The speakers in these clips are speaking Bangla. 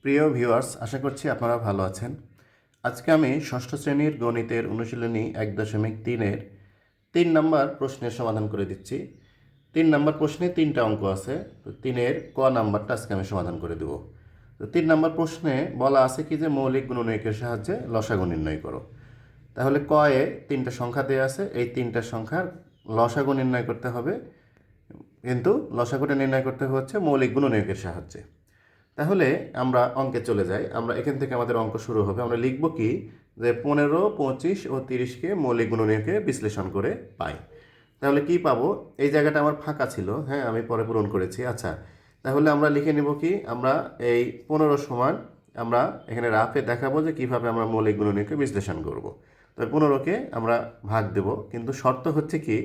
প্রিয় ভিউয়ার্স, আশা করছি আপনারা ভালো আছেন। আজকে আমি ষষ্ঠ শ্রেণীর গণিতের অনুশীলনী 1.3-এর 3 নম্বর প্রশ্নের সমাধান করে দিচ্ছি। 3 নম্বর প্রশ্নে 3টা অঙ্ক আছে, তো 3-এর ক নাম্বারটা আজকে আমি সমাধান করে দেব। তো 3 নম্বর প্রশ্নে বলা আছে কি যে মৌলিক গুণনীয়কের সাহায্যে লসাগু নির্ণয় করো। তাহলে ক এ 3টা সংখ্যা দেওয়া আছে, এই 3টা সংখ্যার লসাগু নির্ণয় করতে হবে, কিন্তু লসাগুটা নির্ণয় করতে হচ্ছে মৌলিক গুণনীয়কের সাহায্যে। তাহলে আমরা অঙ্কে চলে যাই। আমরা এখান থেকে আমাদের অঙ্ক শুরু হবে। আমরা লিখব কি যে 15, 25 ও 30কে মৌলিক গুণনীয়কে বিশ্লেষণ করে পাই। তাহলে কি পাবো? এই জায়গাটা আমার ফাঁকা ছিল, হ্যাঁ, আমি পরে পূরণ করেছি। আচ্ছা, তাহলে আমরা লিখে নেব কি, আমরা এই 15 সমান, আমরা এখানে রাফে দেখাবো যে কিভাবে আমরা মৌলিক গুণনীয়কে বিশ্লেষণ করব। তো 15কে আমরা ভাগ দেব, কিন্তু শর্ত হচ্ছে কি,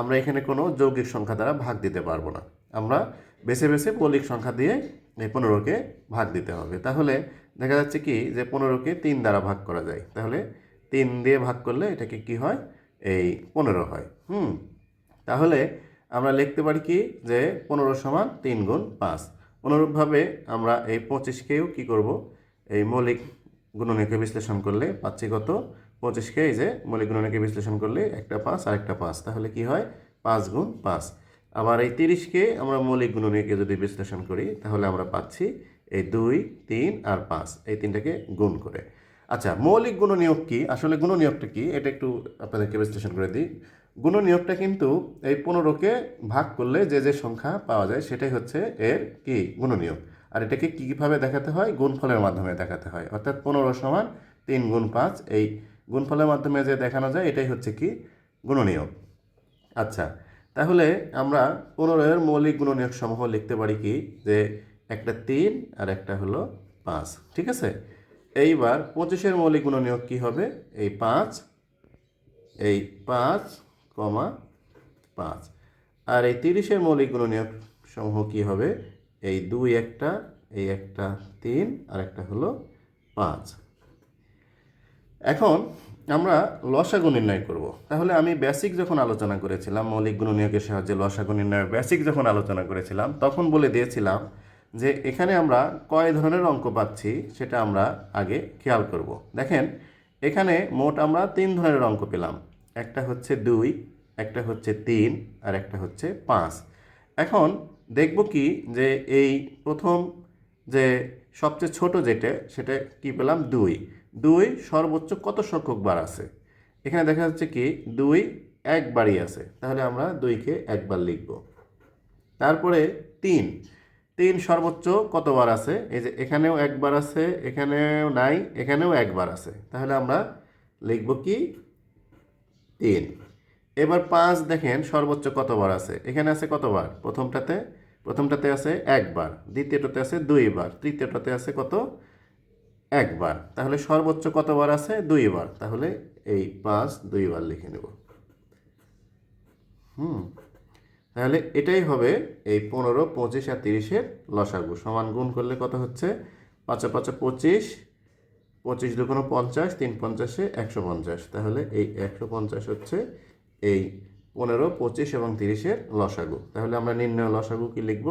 আমরা এখানে কোনো যৌগিক সংখ্যা দ্বারা ভাগ দিতে পারবো না। আমরা বেছে বেছে মৌলিক সংখ্যা দিয়ে এই 15কে ভাগ দিতে হবে। তাহলে দেখা যাচ্ছে কি যে 15কে 3 দ্বারা ভাগ করা যায়। তাহলে 3 দিয়ে ভাগ করলে এটাকে কি হয়, এই 15 হয়। তাহলে আমরা লিখতে পারি কি যে 15 সমান 3 গুণ 5। অনুরূপভাবে আমরা এই 25কেও কি করব, এই মৌলিক গুণনীয়কে বিশ্লেষণ করলে পাচ্ছি কত, 25কে এই যে মৌলিক গুণনীয়কে বিশ্লেষণ করলে একটা 5 আর একটা 5, তাহলে কি হয় 5 গুণ 5। আবার এই 30কে আমরা মৌলিক গুণনীয়কে যদি বিশ্লেষণ করি তাহলে আমরা পাচ্ছি এই 2, 3 আর 5, এই তিনটাকে গুণ করে। আচ্ছা, মৌলিক গুণনীয়ক কি, আসলে গুণনীয়কটা কি এটা একটু আপনাদেরকে বিশ্লেষণ করে দিই। গুণনীয়কটা কিন্তু এই 15কে ভাগ করলে যে যে সংখ্যা পাওয়া যায় সেটাই হচ্ছে এর কি গুণনীয়ক। আর এটাকে কীভাবে দেখাতে হয়, গুণফলের মাধ্যমে দেখাতে হয়। অর্থাৎ 15 সমান 3 গুণ 5, এই গুণফলের মাধ্যমে যে দেখানো যায় এটাই হচ্ছে কি গুণনীয়ক। আচ্ছা, তাহলে আমরা 15-এর মৌলিক গুণনীয়ক সমূহ লিখতে পারি কি যে একটা 3 আর একটা হলো 5, ঠিক আছে। এইবার 25-এর মৌলিক গুণনীয়ক কি হবে, এই 5, এই 5, 5। আর এই 30-এর মৌলিক গুণনীয়ক সমূহ কি হবে, এই 2 একটা, এই একটা 3 আর একটা হলো 5। এখন আমরা লসাগু নির্ণয় করব। তাহলে আমি বেসিক যখন আলোচনা করেছিলাম, মৌলিক গুণনীয়কের সাহায্যে লসাগু নির্ণয়ের বেসিক যখন আলোচনা করেছিলাম, তখন বলে দিয়েছিলাম যে এখানে আমরা কয় ধরনের অঙ্ক পাচ্ছি সেটা আমরা আগে খেয়াল করব। দেখেন, এখানে মোট আমরা 3 ধরনের অঙ্ক পেলাম। একটা হচ্ছে 2, একটা হচ্ছে 3 আর একটা হচ্ছে 5। এখন দেখব কি যে এই প্রথম যে সবচেয়ে ছোট যেটা, সেটা কি পেলাম, 2। 2 সর্বোচ্চ কত সংখ্যক বার আছে? এখানে দেখা যাচ্ছে কি 2 একবারই আছে, তাহলে আমরা 2কে একবার লিখব। তারপরে 3, 3 সর্বোচ্চ কতবার আছে? এই যে এখানেও একবার আছে, এখানেও নাই, এখানেও একবার আছে, তাহলে আমরা লিখব কি 3। এবার 5 দেখেন সর্বোচ্চ কতবার আছে? এখানে আছে কতবার? প্রথমটাতে আছে একবার, দ্বিতীয়টাতে আছে 2 বার, তৃতীয়টাতে আছে কত, একবার। তাহলে সর্বোচ্চ কতবার আছে? 2 বার। তাহলে এই 5 2 বার লিখে নেব। তাহলে এটাই হবে এই 15, 25 আর 30-এর লসাগু। সমান গুণ করলে কত হচ্ছে, 5 5 25, 25 দুগুণ 50, 3 50-এ 150। তাহলে এই 150 হচ্ছে এই 15, 25 এবং 30-এর লসাগু। তাহলে আমরা নির্ণয় লসাগু কি লিখব,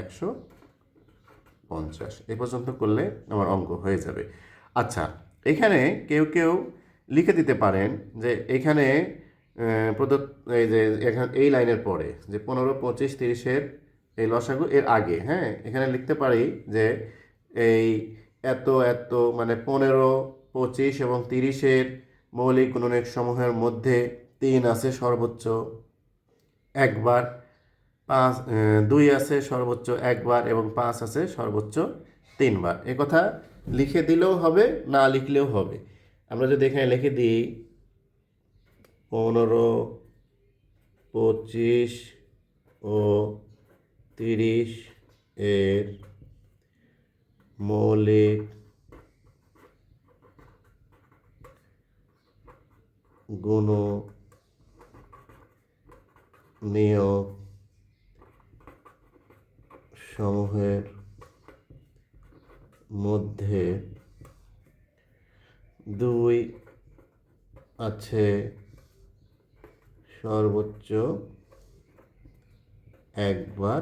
150। এ পর্যন্ত করলে আমার অঙ্ক হয়ে যাবে। আচ্ছা, এখানে কেউ কেউ লিখে দিতে পারেন যে এখানে প্রদত্ত এই যে এখানে এই লাইনের পরে যে 15, 25, 30-এর এই লসাগু এর আগে, হ্যাঁ, এখানে লিখতে পারি যে এই এত এত মানে 15, 25 এবং 30-এর মৌলিক গুণনীয়ক সমূহের মধ্যে 3 আছে সর্বোচ্চ একবার, 5, 2 আছে সর্বোচ্চ একবার এবং 5 আছে সর্বোচ্চ 3 বার। এ কথা লিখে দিলেও হবে, না লিখলেও হবে। আমরা যদি এখানে লিখে দিই 15, 25 ও 30 এর মৌলিক গুণনীয়ক সমূহের মধ্যে 2 আছে সর্বোচ্চ একবার,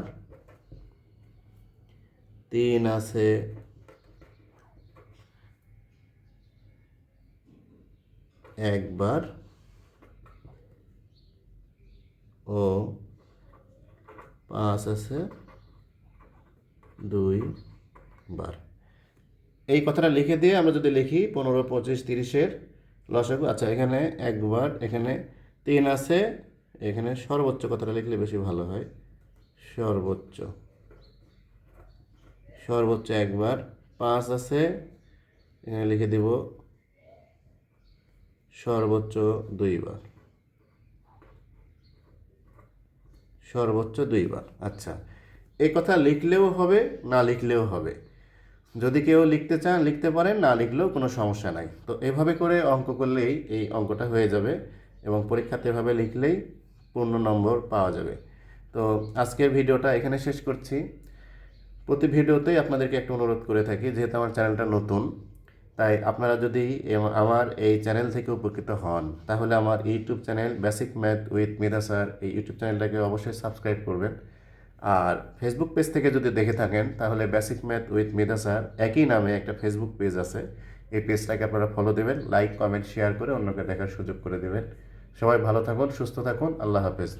3 আছে একবার ও 5 আছে 2 বার। এই কথাটা লিখে দিয়ে আমরা যদি লিখি 15, 25, 30-এর লসাগু, আচ্ছা এখানে একবার, এখানে 3 আছে, এখানে সর্বোচ্চ কথাটা লিখলে বেশি ভালো হয়। সর্বোচ্চ সর্বোচ্চ একবার, 5 আছে, এখানে লিখে দিব সর্বোচ্চ 2 বার। সর্বোচ্চ 2 বার। আচ্ছা, এই কথা লিখলেও হবে, না লিখলেও হবে। যদি কেউ লিখতে চান লিখতে পারেন, না লিখলেও কোনো সমস্যা নাই। তো এভাবে করে অঙ্ক করলেই এই অঙ্কটা হয়ে যাবে এবং পরীক্ষাতে এভাবে লিখলেই পূর্ণ নম্বর পাওয়া যাবে। তো আজকের ভিডিওটা এখানে শেষ করছি। প্রতি ভিডিওতেই আপনাদেরকে একটা অনুরোধ করে থাকি, যেহেতু আমার চ্যানেলটা নতুন, তাই আপনারা যদি আমার এই চ্যানেল থেকে উপকৃত হন তাহলে আমার YouTube channel basic math with Medha sir, এই ইউটিউব চ্যানেলটাকে অবশ্যই সাবস্ক্রাইব করবেন। আর ফেসবুক পেজ থেকে যদি দেখে থাকেন তাহলে basic math with Medha sir একই নামে একটা ফেসবুক পেজ আছে, এই পেজটাকে আপনারা ফলো দেবেন, লাইক কমেন্ট শেয়ার করে অন্যকে দেখার সুযোগ করে দেবেন। সবাই ভালো থাকুন, সুস্থ থাকুন, আল্লাহ হাফেজ।